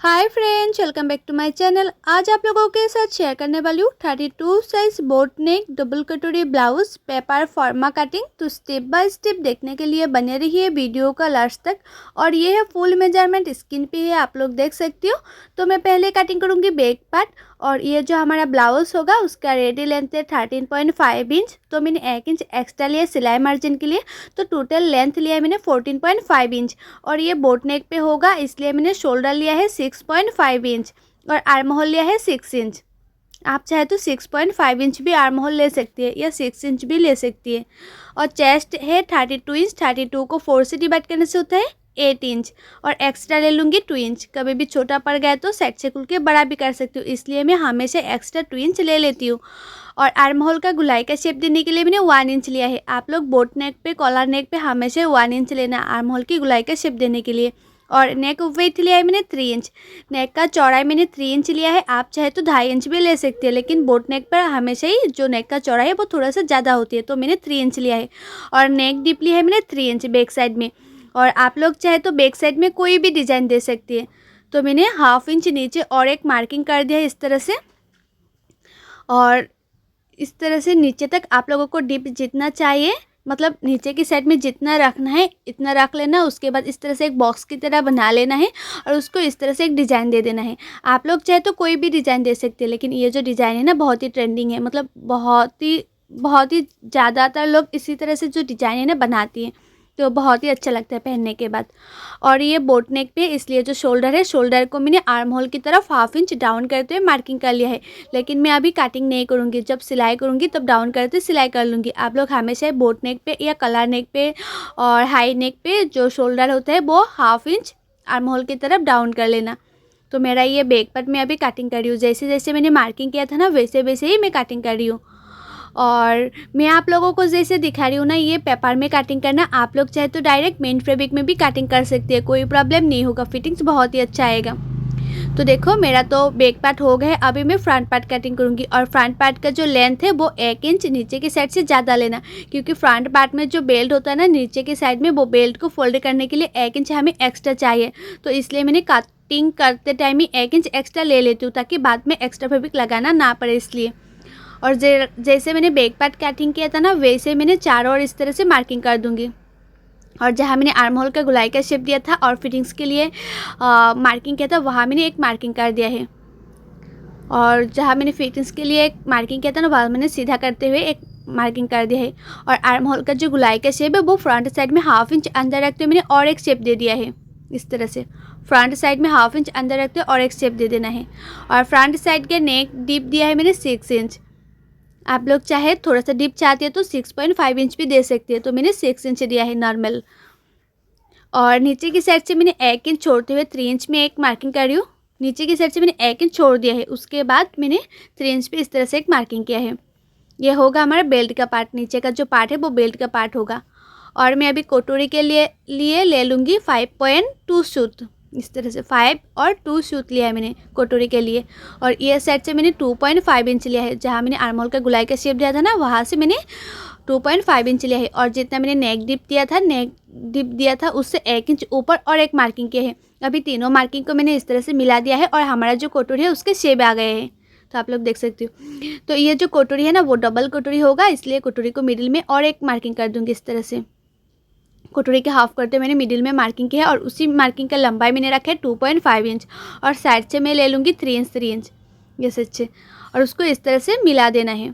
Hi friends, welcome back to my channel. आज आप लोगों के साथ शेयर करने वाली हूँ 32 साइज बोट नेक डबल कटोरी ब्लाउज पेपर फॉर्मा कटिंग। तो स्टेप बाय स्टेप देखने के लिए बने रहिए वीडियो का लास्ट तक। और ये है फुल मेजरमेंट, स्क्रीन पे है, आप लोग देख सकते हो। तो मैं पहले कटिंग करूँगी बैक पार्ट। और ये जो हमारा ब्लाउज होगा उसका रेडी लेंथ है 13.5 इंच। तो मैंने 1 इंच एक्स्ट्रा लिया सिलाई मार्जिन के लिए। तो टोटल लेंथ लिया है मैंने 14.5 इंच। और ये बोट नेक पे होगा इसलिए मैंने शोल्डर लिया है 6.5 इंच और आर्म होल लिया है 6 इंच। आप चाहे तो 6.5 इंच भी आर्म होल ले सकती है या 6 इंच भी ले सकती है। और चेस्ट है 32 इंच। 32 को 4 से डिवाइड करने से होता है 8 इंच। और एक्स्ट्रा ले लूँगी 2 इंच। कभी भी छोटा पड़ गया तो साइड से खुल के बड़ा भी कर सकती हूँ, इसलिए मैं हमेशा एक्स्ट्रा 2 इंच ले लेती हूँ। और आर्म होल का गुलाई का शेप देने के लिए मैंने 1 इंच लिया है। आप लोग बोट नेक पे कॉलर नेक पे हमेशा 1 इंच लेना आर्म होल की गुलाई का शेप देने के लिए। और नेक वेट लिया है मैंने 3 इंच। नेक का चौड़ाई मैंने 3 इंच लिया है। आप चाहे तो 2.5 इंच भी ले सकते हैं, लेकिन बोट नेक पर हमेशा ही जो नेक का चौड़ाई है वो थोड़ा सा ज़्यादा होती है, तो मैंने 3 इंच लिया है। और नेक डीप लिया है मैंने 3 इंच बैक साइड में। और आप लोग चाहे तो बैक साइड में कोई भी डिज़ाइन दे सकती है। तो मैंने 1/2 इंच नीचे और एक मार्किंग कर दिया है इस तरह से। और इस तरह से नीचे तक आप लोगों को डीप जितना चाहिए, मतलब नीचे की साइड में जितना रखना है इतना रख लेना। उसके बाद इस तरह से एक बॉक्स की तरह बना लेना है और उसको इस तरह से एक डिज़ाइन दे देना है। आप लोग चाहे तो कोई भी डिज़ाइन दे सकते हैं, लेकिन ये जो डिज़ाइन है ना बहुत ही ट्रेंडिंग है, मतलब बहुत ही ज़्यादातर लोग इसी तरह से जो डिज़ाइन है ना बनाती हैं, तो बहुत ही अच्छा लगता है पहनने के बाद। और ये बोट नेक पे इसलिए जो शोल्डर है, शोल्डर को मैंने आर्म होल की तरफ 1/2 इंच डाउन करते हुए मार्किंग कर लिया है। लेकिन मैं अभी कटिंग नहीं करूँगी, जब सिलाई करूँगी तब डाउन करते सिलाई कर लूँगी। आप लोग हमेशा बोट नेक पे या कलर नेक पे और हाई नेक पे जो शोल्डर होता है वो 1/2 इंच आर्म होल की तरफ डाउन कर लेना। तो मेरा ये बैक पार्ट में अभी कटिंग कर रही हूँ। जैसे जैसे मैंने मार्किंग किया था ना वैसे वैसे ही मैं कटिंग कर रही हूँ। और मैं आप लोगों को जैसे दिखा रही हूँ ना, ये पेपर में कटिंग करना। आप लोग चाहे तो डायरेक्ट मेन फैब्रिक में भी कटिंग कर सकते हैं, कोई प्रॉब्लम नहीं होगा, फिटिंग्स बहुत ही अच्छा आएगा। तो देखो मेरा तो बैक पार्ट हो गया है, अभी मैं फ्रंट पार्ट कटिंग करूँगी। और फ्रंट पार्ट का जो लेंथ है वो 1 इंच नीचे की साइड से ज़्यादा लेना, क्योंकि फ्रंट पार्ट में जो बेल्ट होता है ना नीचे की साइड में, वो बेल्ट को फोल्ड करने के लिए 1 इंच हमें एक्स्ट्रा चाहिए। तो इसलिए मैंने कटिंग करते टाइम ही 1 इंच एक्स्ट्रा ले लेती हूँ, ताकि बाद में एक्स्ट्रा फैब्रिक लगाना ना पड़े इसलिए। और जैसे मैंने बैक पार्ट कटिंग किया था ना वैसे मैंने चारों ओर इस तरह से मार्किंग कर दूंगी। और जहाँ मैंने आर्म होल का गुलाई का शेप दिया था और फिटिंग्स के लिए मार्किंग किया था, वहाँ मैंने एक मार्किंग कर दिया है। और जहाँ मैंने फिटिंग्स के लिए एक मार्किंग किया था ना वहाँ मैंने सीधा करते हुए एक मार्किंग कर दिया है। और आर्म होल का जो गुलाई का शेप है वो फ्रंट साइड में 1/2 इंच अंदर रखते हुए मैंने और एक शेप दे दिया है। इस तरह से फ्रंट साइड में 1/2 इंच अंदर रखते हुए और एक शेप दे देना है। और फ्रंट साइड के नेक डीप दिया है मैंने 6 इंच। आप लोग चाहे थोड़ा सा डीप चाहती है तो 6.5 इंच भी दे सकती है, तो मैंने 6 इंच दिया है नॉर्मल। और नीचे की साइड से मैंने 1 इंच छोड़ते हुए 3 इंच में एक मार्किंग कर रही हूँ। नीचे की साइड से मैंने 1 इंच छोड़ दिया है, उसके बाद मैंने 3 इंच पे इस तरह से एक मार्किंग किया है। ये होगा हमारा बेल्ट का पार्ट, नीचे का जो पार्ट है वो बेल्ट का पार्ट होगा। और मैं अभी कटोरी के लिए ले लूँगी 5.2 सूत। इस तरह से 5 और 2 सूत लिया है मैंने कटोरी के लिए। और ये साइड से मैंने 2.5 इंच लिया है, जहाँ मैंने आर्म होल का गुलाई का शेप दिया था ना वहाँ से मैंने 2.5 इंच लिया है। और जितना मैंने नेक डिप दिया था उससे 1 इंच ऊपर और एक मार्किंग किया है। अभी तीनों मार्किंग को मैंने इस तरह से मिला दिया है और हमारा जो कटोरी है उसके शेप आ गए हैं, तो आप लोग देख सकते हो। तो ये जो कटोरी है ना वो डबल कटोरी होगा, इसलिए कटोरी को मिडिल में और एक मार्किंग कर दूँगी इस तरह से। कटोरी के हाफ करते मैंने मिडिल में मार्किंग की है और उसी मार्किंग का लंबाई मैंने रखा है 2.5 इंच। और साइड से मैं ले लूँगी 3 इंच जैसे अच्छे, और उसको इस तरह से मिला देना है।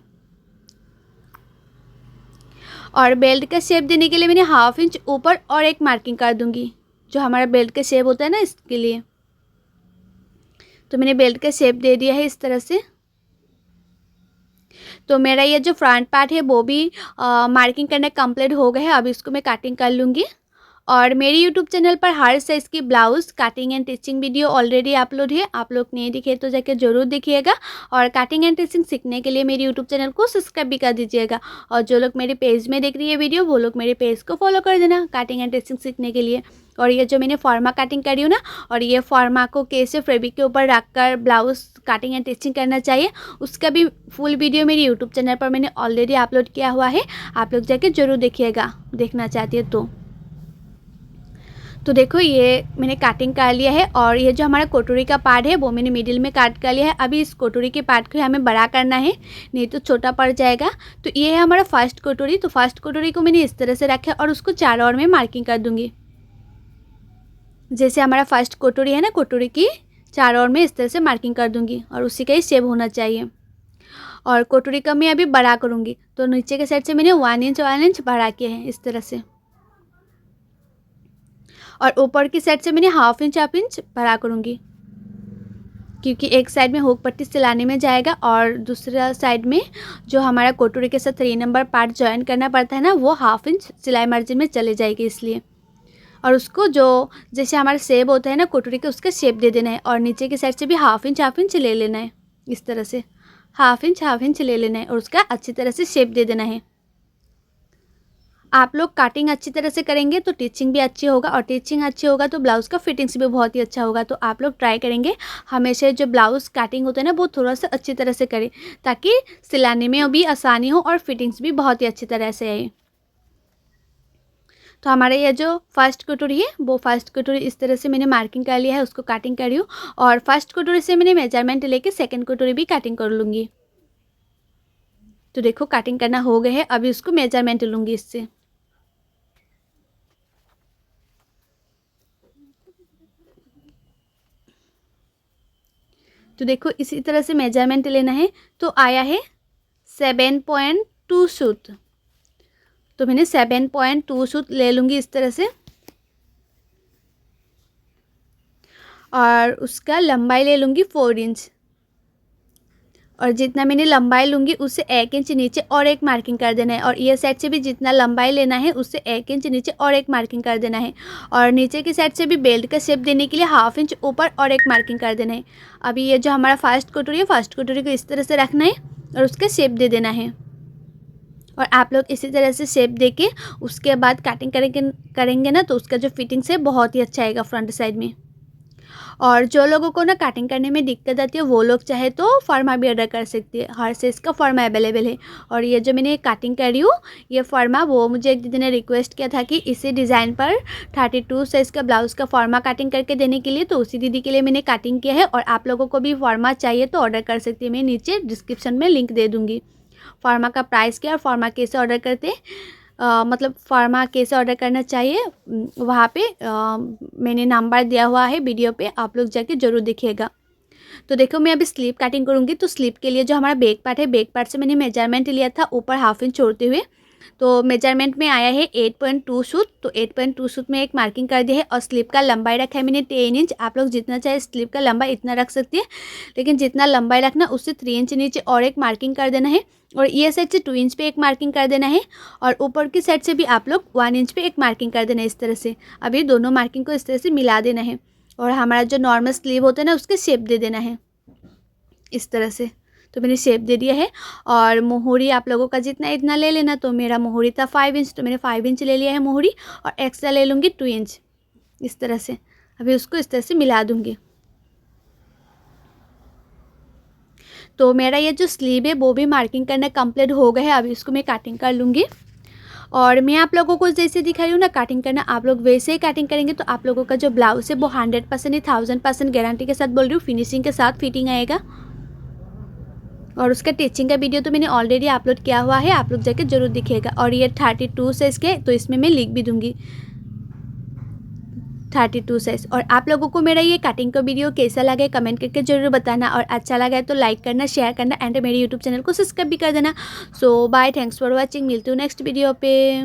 और बेल्ट का शेप देने के लिए मैंने 1/2 इंच ऊपर और एक मार्किंग कर दूँगी, जो हमारा बेल्ट का शेप होता है ना इसके लिए। तो मैंने बेल्ट का शेप दे दिया है इस तरह से। तो मेरा ये जो फ्रंट पार्ट है वो भी मार्किंग करना कंप्लीट हो गया है। अब इसको मैं कटिंग कर लूँगी। और मेरे यूट्यूब चैनल पर हर साइज़ की blouse cutting and teaching video already upload है, आप लोग नहीं दिखे तो जाके ज़रूर देखिएगा। और कटिंग एंड टिचिंग सीखने के लिए मेरे यूट्यूब चैनल को सब्सक्राइब भी कर दीजिएगा। और जो लोग मेरे पेज में देख रही है वीडियो वो लोग मेरे पेज को फॉलो कर देना कटिंग एंड टिचिंग सीखने के लिए। और ये जो मैंने फॉर्मा कटिंग करी हूँ ना, और ये फॉर्मा को कैसे फैब्रिक के ऊपर रखकर ब्लाउज़ कटिंग एंड टिचिंग करना चाहिए उसका भी फुल वीडियो मेरे यूट्यूब चैनल पर मैंने ऑलरेडी अपलोड किया हुआ है, आप लोग जाके ज़रूर देखिएगा देखना चाहती है तो। तो देखो ये मैंने काटिंग कर लिया है और ये जो हमारा कटोरी का पार्ट है वो मैंने मिडिल में काट कर लिया है। अभी इस कटोरी के पार्ट को हमें बड़ा करना है, नहीं तो छोटा पड़ जाएगा। तो ये है हमारा फर्स्ट कटोरी। तो फर्स्ट कटोरी को मैंने इस तरह से रखा और उसको चारों ओर में मार्किंग कर दूँगी। जैसे हमारा फर्स्ट कटोरी है ना, कटोरी की चारों ओर में इस तरह से मार्किंग कर दूँगी और उसी का ही शेप होना चाहिए। और कटोरी का मैं अभी बड़ा करूँगी। तो नीचे के साइड से मैंने 1 इंच बढ़ा किया है इस तरह से, और ऊपर की साइड से मैंने हाफ इंच बड़ा करूँगी, क्योंकि एक साइड में हुक पट्टी सिलाने में जाएगा और दूसरा साइड में जो हमारा कटोरी के साथ 3 नंबर पार्ट ज्वाइन करना पड़ता है ना, वो हाफ इंच सिलाई मार्जिन में चले जाएगी इसलिए। और उसको जो जैसे हमारा शेप होता है ना कटोरी के, उसका शेप दे देना है। और नीचे की साइड से भी हाफ इंच ले लेना है इस तरह से, हाफ इंच ले लेना है और उसका अच्छी तरह से शेप दे देना है। आप लोग काटिंग अच्छी तरह से करेंगे तो टीचिंग भी अच्छी होगा, और टीचिंग अच्छी होगा तो ब्लाउज़ का फिटिंग्स भी बहुत ही अच्छा होगा। तो आप लोग ट्राई करेंगे हमेशा जो ब्लाउज़ काटिंग होता है ना वो थोड़ा सा अच्छी तरह से करें, ताकि सिलाने में भी आसानी हो और फिटिंग्स भी बहुत ही अच्छी तरह से आए। तो हमारे ये जो फर्स्ट कटोरी है वो फर्स्ट कटोरी इस तरह से मैंने मार्किंग कर लिया है, उसको काटिंग कर रही हूँ। और फर्स्ट कटोरी से मैंने मेजरमेंट लेके सेकेंड कटोरी भी काटिंग कर लूँगी। तो देखो काटिंग करना हो गया है, अभी उसको मेजरमेंट लूँगी इससे। तो देखो इसी तरह से मेजरमेंट लेना है। तो आया है 7.2 सूत। तो मैंने 7.2 सूत ले लूँगी इस तरह से, और उसका लंबाई ले लूँगी 4 इंच। और जितना मैंने लंबाई लूँगी उससे 1 इंच नीचे और एक मार्किंग कर देना है, और ये साइड से भी जितना लंबाई लेना है उससे 1 इंच नीचे और एक मार्किंग कर देना है। और नीचे की साइड से भी बेल्ट का शेप देने के लिए हाफ इंच ऊपर और एक मार्किंग कर देना है। अभी ये जो हमारा फर्स्ट कटोरी है, फर्स्ट कटोरी को इस तरह से रखना है और उसका शेप दे देना है। और आप लोग इसी तरह से शेप देके उसके बाद काटिंग करेंगे ना, तो उसका जो फिटिंग्स है बहुत ही अच्छा आएगा फ्रंट साइड में। और जो लोगों को ना काटिंग करने में दिक्कत आती है वो लोग चाहे तो फर्मा भी ऑर्डर कर सकती है, हर साइज़ का फर्मा अवेलेबल है। और ये जो मैंने काटिंग कर रही हूँ ये फर्मा, वो मुझे एक दीदी ने रिक्वेस्ट किया था कि इसी डिज़ाइन पर 32 साइज़ का ब्लाउज़ का फर्मा काटिंग करके देने के लिए, तो उसी दीदी के लिए मैंने काटिंग किया है। और आप लोगों को भी फर्मा चाहिए तो ऑर्डर कर सकती है, मैं नीचे डिस्क्रिप्शन में लिंक दे दूँगी। फर्मा का प्राइस क्या और फर्मा कैसे ऑर्डर करते मतलब फर्मा कैसे ऑर्डर करना चाहिए वहाँ पे मैंने नंबर दिया हुआ है वीडियो पे, आप लोग जाके ज़रूर देखिएगा। तो देखो मैं अभी स्लीव काटिंग करूँगी। तो स्लीव के लिए जो हमारा बैक पार्ट है, बैक पार्ट से मैंने मेजरमेंट लिया था ऊपर हाफ इंच छोड़ते हुए। तो मेजरमेंट में आया है 8.2 सूत। तो 8.2 सूत में एक मार्किंग कर दी है। और स्लीव का लंबाई रखा है मैंने 10 इंच। आप लोग जितना चाहे स्लीव का लंबाई इतना रख सकती है, लेकिन जितना लंबाई रखना उससे 3 इंच नीचे और एक मार्किंग कर देना है। और ये साइड से 2 इंच पे एक मार्किंग कर देना है, और ऊपर की साइड से भी आप लोग 1 इंच पे एक मार्किंग कर देना है इस तरह से। अभी दोनों मार्किंग को इस तरह से मिला देना है, और हमारा जो नॉर्मल स्लीव होता है ना उसके शेप दे देना है इस तरह से। तो मैंने शेप दे दिया है। और मोहरी आप लोगों का जितना इतना ले लेना। तो मेरा मोहरी था 5 इंच, तो मैंने 5 इंच ले लिया है मोहरी, और एक्स्ट्रा ले लूँगी 2 इंच इस तरह से। अभी उसको इस तरह से मिला दूँगी। तो मेरा ये जो स्लीव है वो भी मार्किंग करना कंप्लीट हो गया है। अभी उसको मैं काटिंग कर लूँगी। और मैं आप लोगों को जैसे दिखा रही हूँ ना काटिंग करना, आप लोग वैसे ही काटिंग करेंगे तो आप लोगों का जो ब्लाउज़ है वो 100% ही 1000% गारंटी के साथ बोल रही हूँ, फिनिशिंग के साथ फिटिंग आएगा। और उसका टीचिंग का वीडियो तो मैंने ऑलरेडी अपलोड किया हुआ है, आप लोग जाके जरूर दिखिएगा। और ये 32 साइज़ के, तो इसमें मैं लिख भी दूँगी 32 साइज़। और आप लोगों को मेरा ये कटिंग का वीडियो कैसा लगे कमेंट करके ज़रूर बताना, और अच्छा लगा तो लाइक करना, शेयर करना, एंड मेरे यूट्यूब चैनल को सब्सक्राइब भी कर देना। सो बाय, थैंक्स फॉर वॉचिंग, मिलती हूँ नेक्स्ट वीडियो पे।